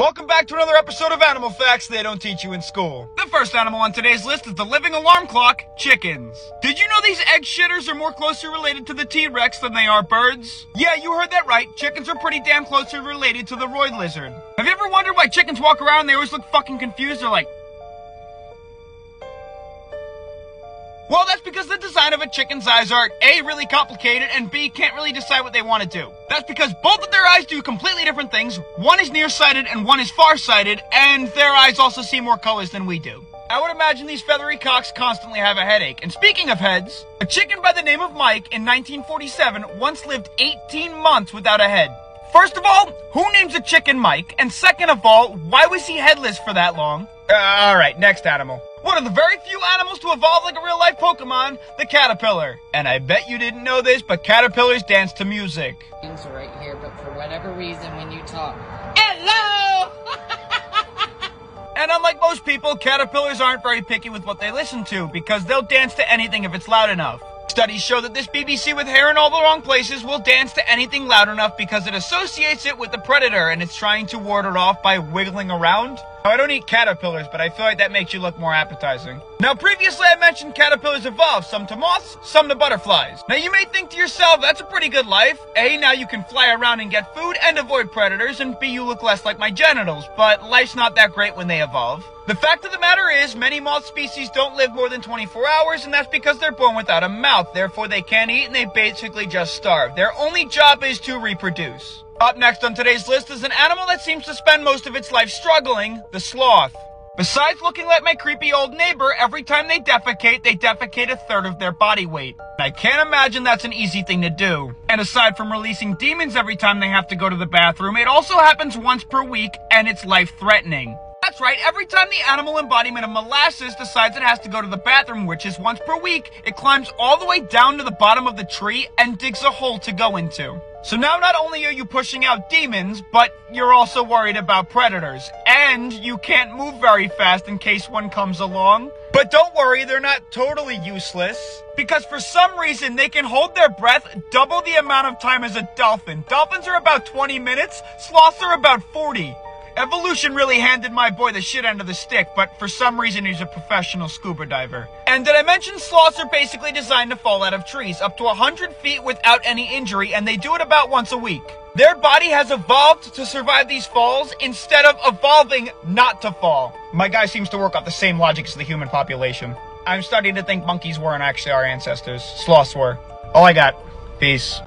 Welcome back to another episode of Animal Facts They Don't Teach You in School. The first animal on today's list is the living alarm clock, chickens. Did you know these egg shitters are more closely related to the T-Rex than they are birds? Yeah, you heard that right. Chickens are pretty damn closely related to the Royd lizard. Have you ever wondered why chickens walk around and they always look fucking confused? They're like... Well, that's because the design of a chicken's eyes are A, really complicated, and B, can't really decide what they want to do. That's because both of their eyes do completely different things. One is nearsighted and one is farsighted, and their eyes also see more colors than we do. I would imagine these feathery cocks constantly have a headache. And speaking of heads, a chicken by the name of Mike in 1947 once lived 18 months without a head. First of all, who names a chicken Mike? And second of all, why was he headless for that long? Alright, next animal. One of the very few animals to evolve like a real-life Pokemon, the caterpillar. And I bet you didn't know this, but caterpillars dance to music. Things are right here, but for whatever reason, when you talk, hello! And unlike most people, caterpillars aren't very picky with what they listen to, because they'll dance to anything if it's loud enough. Studies show that this BBC with hair in all the wrong places will dance to anything loud enough because it associates it with the predator and it's trying to ward it off by wiggling around. Now, I don't eat caterpillars, but I feel like that makes you look more appetizing. Now, previously I mentioned caterpillars evolve, some to moths, some to butterflies. Now, you may think to yourself, that's a pretty good life. A, now you can fly around and get food and avoid predators, and B, you look less like my genitals. But life's not that great when they evolve. The fact of the matter is, many moth species don't live more than 24 hours, and that's because they're born without a mouth. Therefore, they can't eat, and they basically just starve. Their only job is to reproduce. Up next on today's list is an animal that seems to spend most of its life struggling, the sloth. Besides looking like my creepy old neighbor, every time they defecate a third of their body weight. I can't imagine that's an easy thing to do. And aside from releasing demons every time they have to go to the bathroom, it also happens once per week, and it's life-threatening. That's right, every time the animal embodiment of molasses decides it has to go to the bathroom, which is once per week, it climbs all the way down to the bottom of the tree and digs a hole to go into. So now not only are you pushing out demons, but you're also worried about predators. And you can't move very fast in case one comes along. But don't worry, they're not totally useless. Because for some reason, they can hold their breath double the amount of time as a dolphin. Dolphins are about 20 minutes, sloths are about 40. Evolution really handed my boy the shit end of the stick, but for some reason he's a professional scuba diver. And did I mention sloths are basically designed to fall out of trees up to 100 feet without any injury, and they do it about once a week. Their body has evolved to survive these falls instead of evolving not to fall. My guy seems to work off the same logic as the human population. I'm starting to think monkeys weren't actually our ancestors. Sloths were. All I got. Peace.